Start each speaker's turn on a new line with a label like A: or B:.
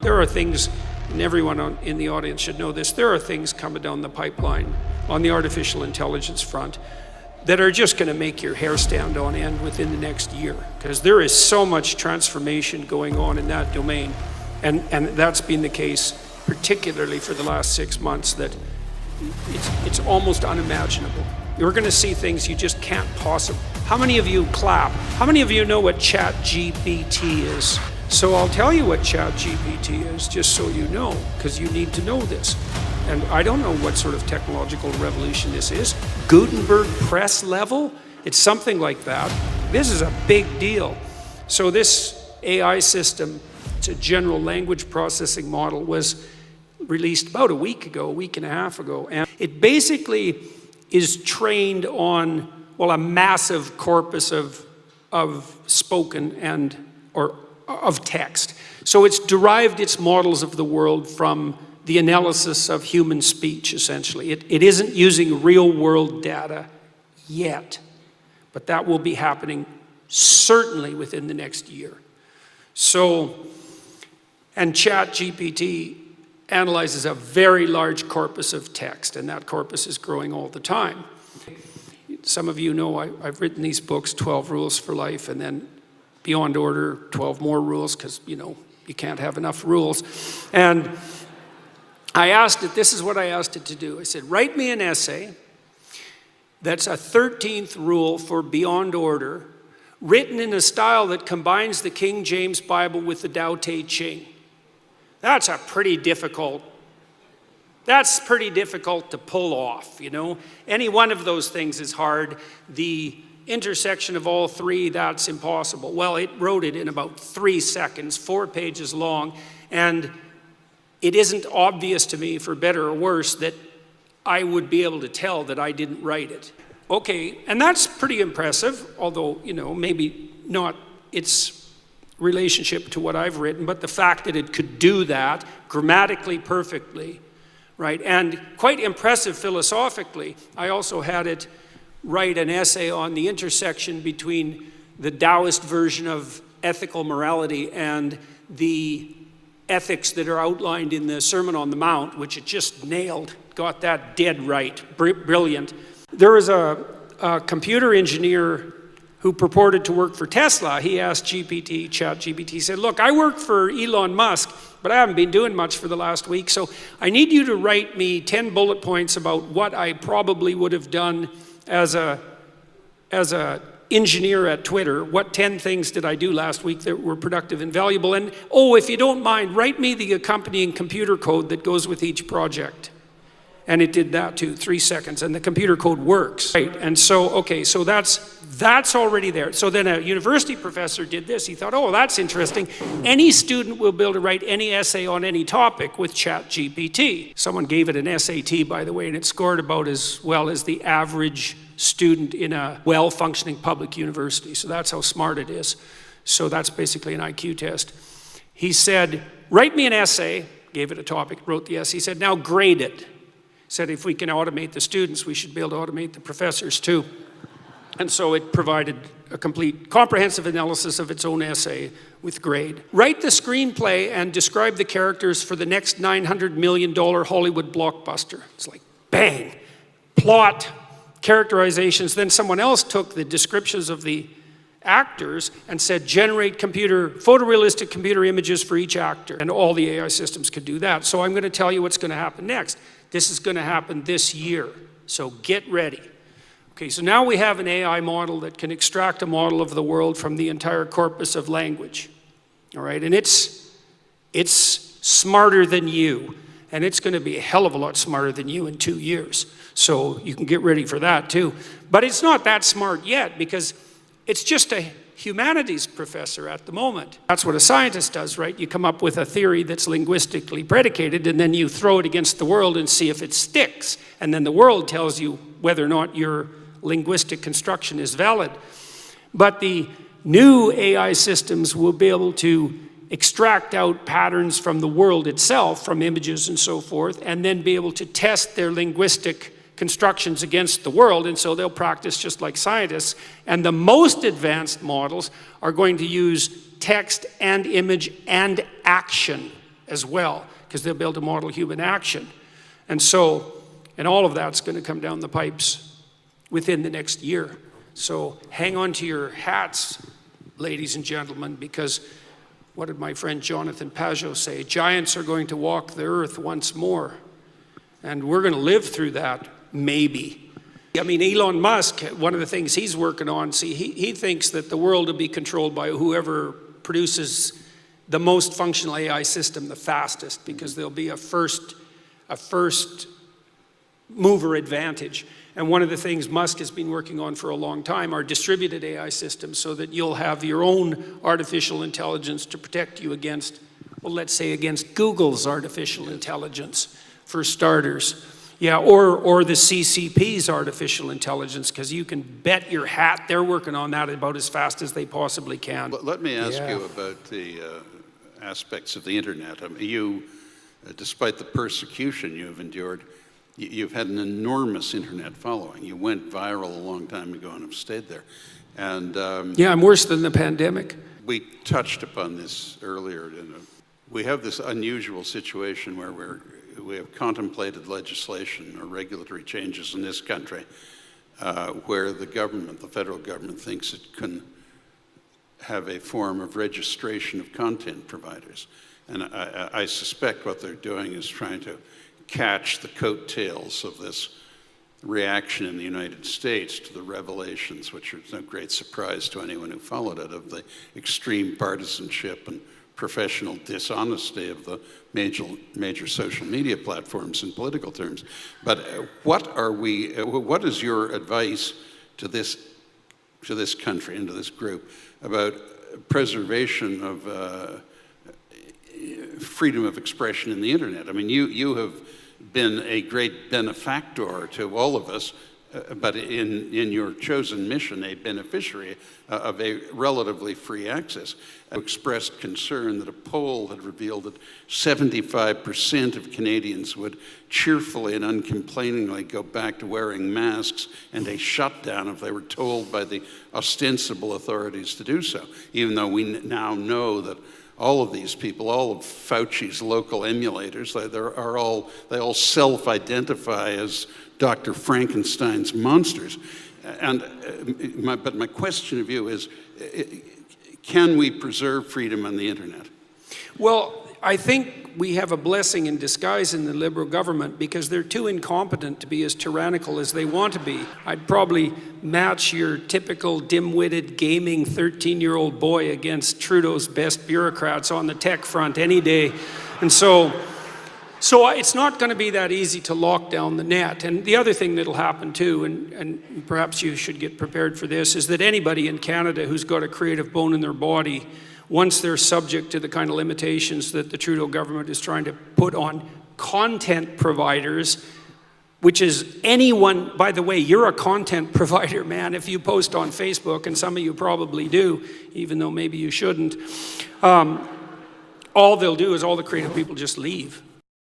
A: There are things, and everyone in the audience should know this, there are things coming down the pipeline on the artificial intelligence front that are just going to make your hair stand on end within the next year, because there is so much transformation going on in that domain, and that's been the case particularly for the last 6 months, that it's almost unimaginable. You're going to see things you just can't possibly. How many of you clap? How many of you know what GPT is? So I'll tell you what GPT is, just so you know, because you need to know this. And I don't know what sort of technological revolution this is. Gutenberg press level? It's something like that. This is a big deal. So this AI system, it's a general language processing model, was released about a week and a half ago. And it basically is trained on, well, a massive corpus of spoken or of text. So it's derived its models of the world from the analysis of human speech, essentially. It isn't using real world data yet, but that will be happening certainly within the next year. So, and ChatGPT analyzes a very large corpus of text, and that corpus is growing all the time. Some of you know I've written these books, 12 Rules for Life, and then Beyond Order, 12 more rules, because, you know, you can't have enough rules. And I asked it, this is what I asked it to do. I said, write me an essay that's a 13th rule for Beyond Order, written in a style that combines the King James Bible with the Tao Te Ching. That's pretty difficult to pull off, you know. Any one of those things is hard. The intersection of all three, that's impossible. Well, it wrote it in about 3 seconds, 4 pages long, and it isn't obvious to me, for better or worse, that I would be able to tell that I didn't write it. Okay, and that's pretty impressive, although, you know, maybe not its relationship to what I've written, but the fact that it could do that grammatically perfectly, right? And quite impressive philosophically. I also had it write an essay on the intersection between the Taoist version of ethical morality and the ethics that are outlined in the Sermon on the Mount, which it just nailed, got that dead right, brilliant. There was a computer engineer who purported to work for Tesla. He asked ChatGPT, said, look, I work for Elon Musk, but I haven't been doing much for the last week, so I need you to write me 10 bullet points about what I probably would have done as a engineer at Twitter. What 10 things did I do last week that were productive and valuable? And, oh, if you don't mind, write me the accompanying computer code that goes with each project. And it did that too, 3 seconds, and the computer code works. Right, and so, okay, so that's already there. So then a university professor did this. He thought, oh, that's interesting. Any student will be able to write any essay on any topic with ChatGPT. Someone gave it an SAT, by the way, and it scored about as well as the average student in a well-functioning public university. So that's how smart it is. So that's basically an IQ test. He said, write me an essay, gave it a topic, wrote the essay. He said, now grade it. Said if we can automate the students, we should be able to automate the professors too. And so it provided a complete, comprehensive analysis of its own essay with grade. Write the screenplay and describe the characters for the next $900 million Hollywood blockbuster. It's like, bang, plot, characterizations. Then someone else took the descriptions of the actors and said, generate photorealistic computer images for each actor. And all the AI systems could do that. So I'm going to tell you what's going to happen next. This is going to happen this year. So get ready. Okay, so now we have an AI model that can extract a model of the world from the entire corpus of language. All right, and it's smarter than you. And it's going to be a hell of a lot smarter than you in 2 years. So you can get ready for that too. But it's not that smart yet, because it's just a humanities professor at the moment. That's what a scientist does, right? You come up with a theory that's linguistically predicated, and then you throw it against the world and see if it sticks. And then the world tells you whether or not your linguistic construction is valid. But the new AI systems will be able to extract out patterns from the world itself, from images and so forth, and then be able to test their linguistic constructions against the world, and so they'll practice just like scientists. And the most advanced models are going to use text and image and action as well, because they'll be able to model human action. And so, and all of that's going to come down the pipes within the next year. So hang on to your hats, ladies and gentlemen, because what did my friend Jonathan Pajot say? Giants are going to walk the earth once more. And we're going to live through that, maybe. I mean, Elon Musk, one of the things he's working on, see, he thinks that the world will be controlled by whoever produces the most functional AI system the fastest, because there'll be a first mover advantage. And one of the things Musk has been working on for a long time are distributed AI systems, so that you'll have your own artificial intelligence to protect you against, well, let's say against Google's artificial intelligence, for starters. Yeah, or the CCP's artificial intelligence, because you can bet your hat they're working on that about as fast as they possibly can.
B: But let me ask you about the aspects of the internet. I mean, you, despite the persecution you've endured, you've had an enormous internet following. You went viral a long time ago and have stayed there. And
A: yeah, I'm worse than the pandemic.
B: We touched upon this earlier. We have this unusual situation where we have contemplated legislation or regulatory changes in this country where the government, the federal government, thinks it can have a form of registration of content providers. And I suspect what they're doing is trying to catch the coattails of this reaction in the United States to the revelations, which are no great surprise to anyone who followed it, of the extreme partisanship and professional dishonesty of the major social media platforms in political terms. But what is your advice to this country and to this group about preservation of freedom of expression in the internet? I mean, you have been a great benefactor to all of us, but in your chosen mission, a beneficiary of a relatively free access. Expressed concern that a poll had revealed that 75% of Canadians would cheerfully and uncomplainingly go back to wearing masks and a shutdown if they were told by the ostensible authorities to do so, even though we now know that all of these people, all of Fauci's local emulators, they all self-identify as Dr. Frankenstein's monsters. And but my question of you is, can we preserve freedom on the internet?
A: Well, I think we have a blessing in disguise in the Liberal government, because they're too incompetent to be as tyrannical as they want to be. I'd probably match your typical dim-witted gaming 13-year-old boy against Trudeau's best bureaucrats on the tech front any day. And so it's not going to be that easy to lock down the net. And the other thing that'll happen too, and perhaps you should get prepared for this, is that anybody in Canada who's got a creative bone in their body, once they're subject to the kind of limitations that the Trudeau government is trying to put on content providers, which is anyone, by the way, you're a content provider, man, if you post on Facebook, and some of you probably do, even though maybe you shouldn't, all they'll do is all the creative people just leave.